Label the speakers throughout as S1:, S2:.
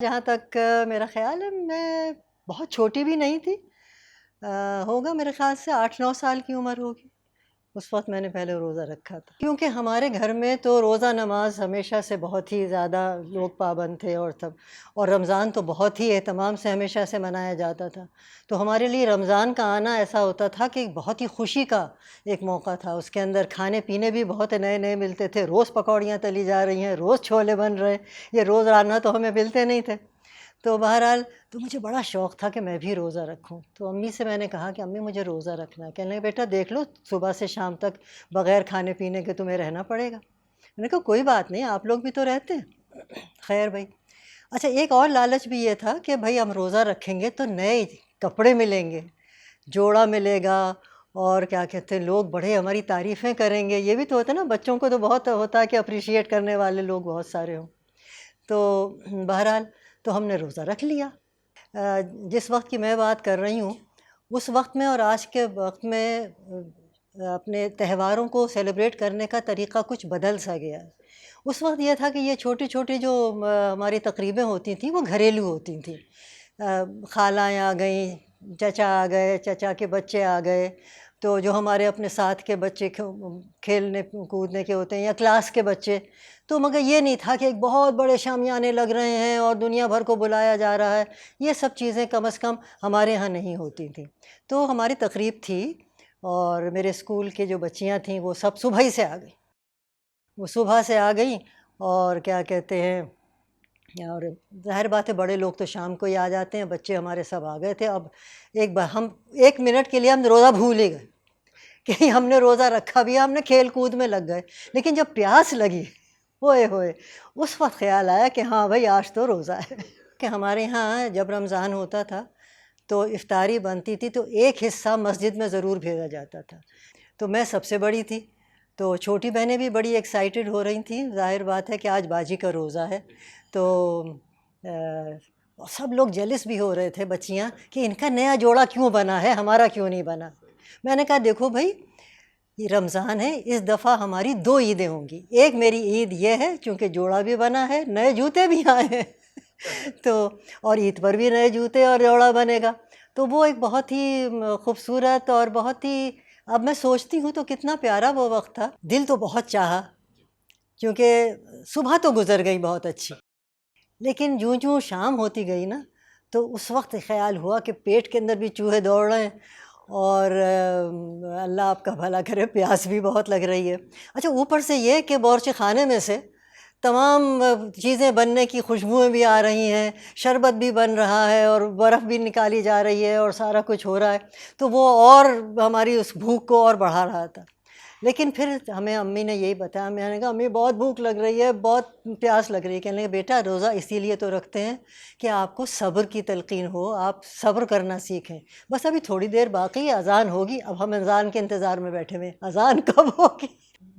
S1: جہاں تک میرا خیال ہے میں بہت چھوٹی بھی نہیں تھی، ہوگا میرے خیال سے 8-9 سال کی عمر ہوگی۔ اس وقت میں نے پہلے روزہ رکھا تھا، کیونکہ ہمارے گھر میں تو روزہ نماز ہمیشہ سے بہت ہی زیادہ لوگ پابند تھے اور رمضان تو بہت ہی اہتمام سے ہمیشہ سے منایا جاتا تھا۔ تو ہمارے لیے رمضان کا آنا ایسا ہوتا تھا کہ بہت ہی خوشی کا ایک موقع تھا۔ اس کے اندر کھانے پینے بھی بہت نئے نئے ملتے تھے، روز پکوڑیاں تلی جا رہی ہیں، روز چھولے بن رہے ہیں، یہ روزانہ تو ہمیں ملتے نہیں تھے۔ تو بہرحال تو مجھے بڑا شوق تھا کہ میں بھی روزہ رکھوں۔ تو امی سے میں نے کہا کہ امی مجھے روزہ رکھنا ہے۔ کہنے لگے بیٹا دیکھ لو صبح سے شام تک بغیر کھانے پینے کے تمہیں رہنا پڑے گا۔ میں نے کہا کوئی بات نہیں، آپ لوگ بھی تو رہتے ہیں۔ خیر بھائی، اچھا ایک اور لالچ بھی یہ تھا کہ بھائی ہم روزہ رکھیں گے تو نئے کپڑے ملیں گے، جوڑا ملے گا، اور کیا کہتے ہیں لوگ بڑے ہماری تعریفیں کریں گے۔ یہ بھی تو ہوتا ہے نا، بچوں کو تو بہت ہوتا ہے کہ اپریشیٹ کرنے والے لوگ بہت سارے ہوں۔ تو بہرحال تو ہم نے روزہ رکھ لیا۔ جس وقت کی میں بات کر رہی ہوں اس وقت میں اور آج کے وقت میں اپنے تہواروں کو سیلیبریٹ کرنے کا طریقہ کچھ بدل سا گیا ہے۔ اس وقت یہ تھا کہ یہ چھوٹی چھوٹی جو ہماری تقریبیں ہوتی تھیں وہ گھریلو ہوتی تھیں۔ خالائیں آ گئیں، چچا آ گئے، چچا کے بچے آ گئے، تو جو ہمارے اپنے ساتھ کے بچے کھیلنے کودنے کے ہوتے ہیں یا کلاس کے بچے، تو مگر یہ نہیں تھا کہ ایک بہت بڑے شامیانے لگ رہے ہیں اور دنیا بھر کو بلایا جا رہا ہے۔ یہ سب چیزیں کم از کم ہمارے ہاں نہیں ہوتی تھیں۔ تو ہماری تقریب تھی اور میرے اسکول کے جو بچیاں تھیں وہ سب صبح ہی سے آ گئیں۔ وہ صبح سے آ گئیں اور کیا کہتے ہیں، اور ظاہر بات ہے بڑے لوگ تو شام کو ہی آ جاتے ہیں، بچے ہمارے سب آ گئے تھے۔ اب ہم 1 منٹ کے لیے ہم روزہ بھول ہی گئے کہ ہم نے روزہ رکھا بھی ہے، ہم نے کھیل کود میں لگ گئے۔ لیکن جب پیاس لگی ہوئے اس وقت خیال آیا کہ ہاں بھائی آج تو روزہ ہے۔ کہ ہمارے ہاں جب رمضان ہوتا تھا تو افطاری بنتی تھی تو ایک حصہ مسجد میں ضرور بھیجا جاتا تھا۔ تو میں سب سے بڑی تھی، تو چھوٹی بہنیں بھی بڑی ایکسائٹڈ ہو رہی تھیں، ظاہر بات ہے کہ آج باجی کا روزہ ہے۔ تو سب لوگ جیلس بھی ہو رہے تھے بچیاں کہ ان کا نیا جوڑا کیوں بنا ہے، ہمارا کیوں نہیں بنا۔ میں نے کہا دیکھو بھائی یہ رمضان ہے، اس دفعہ ہماری 2 عیدیں ہوں گی۔ ایک میری عید یہ ہے چونکہ جوڑا بھی بنا ہے، نئے جوتے بھی آئے ہیں تو اور عید پر بھی نئے جوتے اور جوڑا بنے گا۔ تو وہ ایک بہت ہی خوبصورت اور بہت ہی، اب میں سوچتی ہوں تو کتنا پیارا وہ وقت تھا۔ دل تو بہت چاہا کیونکہ صبح تو گزر گئی بہت اچھی، لیکن جوں شام ہوتی گئی نا تو اس وقت خیال ہوا کہ پیٹ کے اندر بھی چوہے دوڑ رہے ہیں اور اللہ آپ کا بھلا کرے پیاس بھی بہت لگ رہی ہے۔ اچھا اوپر سے یہ کہ باورچی خانے میں سے تمام چیزیں بننے کی خوشبوئیں بھی آ رہی ہیں، شربت بھی بن رہا ہے اور برف بھی نکالی جا رہی ہے اور سارا کچھ ہو رہا ہے، تو وہ اور ہماری اس بھوک کو اور بڑھا رہا تھا۔ لیکن پھر ہمیں امی نے یہی بتایا، میں نے کہا امی بہت بھوک لگ رہی ہے، بہت پیاس لگ رہی ہے۔ کہنے لگے بیٹا روزہ اسی لیے تو رکھتے ہیں کہ آپ کو صبر کی تلقین ہو، آپ صبر کرنا سیکھیں۔ بس ابھی تھوڑی دیر باقی، اذان ہوگی، اب ہم اذان کے انتظار میں بیٹھے ہوئے، اذان کب ہوگی۔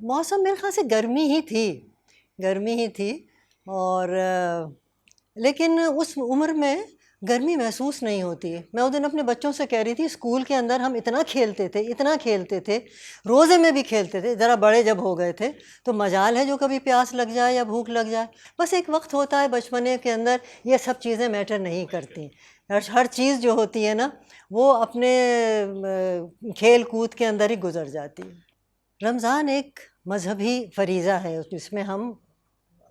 S1: موسم میرے خیال سے گرمی ہی تھی اور لیکن اس عمر میں گرمی محسوس نہیں ہوتی۔ میں اس دن اپنے بچوں سے کہہ رہی تھی اسکول کے اندر ہم اتنا کھیلتے تھے، روزے میں بھی کھیلتے تھے، ذرا بڑے جب ہو گئے تھے تو مجال ہے جو کبھی پیاس لگ جائے یا بھوک لگ جائے، بس ایک وقت ہوتا ہے بچپنے کے اندر یہ سب چیزیں میٹر نہیں کرتی۔ ہر چیز جو ہوتی ہے نا وہ اپنے کھیل کود کے اندر ہی گزر جاتی ہے۔ رمضان ایک مذہبی فریضہ ہے، جس میں ہم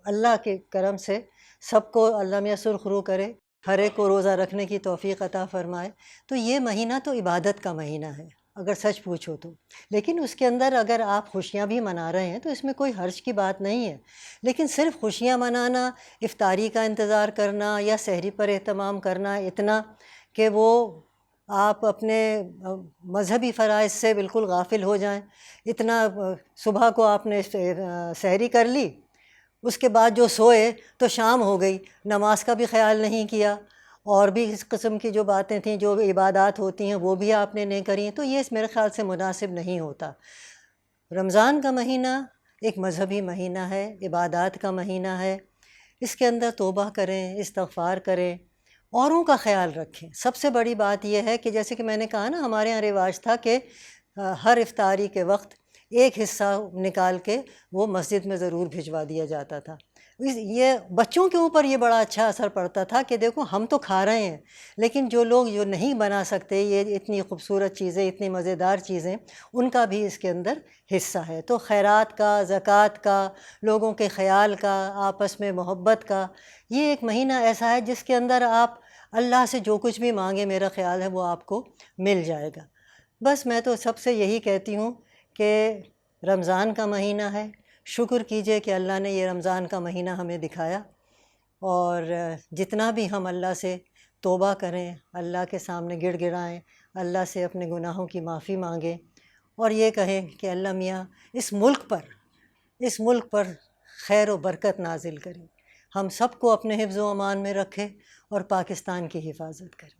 S1: اللہ کے کرم سے سب کو اللہ میاں سرخ رو کرے، ہر ایک کو روزہ رکھنے کی توفیق عطا فرمائے۔ تو یہ مہینہ تو عبادت کا مہینہ ہے اگر سچ پوچھو تو، لیکن اس کے اندر اگر آپ خوشیاں بھی منا رہے ہیں تو اس میں کوئی حرج کی بات نہیں ہے۔ لیکن صرف خوشیاں منانا، افطاری کا انتظار کرنا یا سحری پر اہتمام کرنا اتنا کہ وہ آپ اپنے مذہبی فرائض سے بالکل غافل ہو جائیں، اتنا صبح کو آپ نے سحری کر لی، اس کے بعد جو سوئے تو شام ہو گئی، نماز کا بھی خیال نہیں کیا، اور بھی اس قسم کی جو باتیں تھیں جو عبادات ہوتی ہیں وہ بھی آپ نے نہیں کریں، تو یہ میرے خیال سے مناسب نہیں ہوتا۔ رمضان کا مہینہ ایک مذہبی مہینہ ہے، عبادات کا مہینہ ہے، اس کے اندر توبہ کریں، استغفار کریں، اوروں کا خیال رکھیں۔ سب سے بڑی بات یہ ہے کہ جیسے کہ میں نے کہا نا ہمارے یہاں رواج تھا کہ ہر افطاری کے وقت ایک حصہ نکال کے وہ مسجد میں ضرور بھجوا دیا جاتا تھا۔ یہ بچوں کے اوپر یہ بڑا اچھا اثر پڑتا تھا کہ دیکھو ہم تو کھا رہے ہیں، لیکن جو لوگ جو نہیں بنا سکتے یہ اتنی خوبصورت چیزیں، اتنی مزیدار چیزیں، ان کا بھی اس کے اندر حصہ ہے۔ تو خیرات کا، زکوٰۃ کا، لوگوں کے خیال کا، آپس میں محبت کا، یہ ایک مہینہ ایسا ہے جس کے اندر آپ اللہ سے جو کچھ بھی مانگیں میرا خیال ہے وہ آپ کو مل جائے گا۔ بس میں تو سب سے یہی کہتی ہوں کہ رمضان کا مہینہ ہے، شکر کیجئے کہ اللہ نے یہ رمضان کا مہینہ ہمیں دکھایا، اور جتنا بھی ہم اللہ سے توبہ کریں، اللہ کے سامنے گڑ گڑائیں، اللہ سے اپنے گناہوں کی معافی مانگیں، اور یہ کہیں کہ اللہ میاں اس ملک پر خیر و برکت نازل کریں، ہم سب کو اپنے حفظ و امان میں رکھے اور پاکستان کی حفاظت کرے۔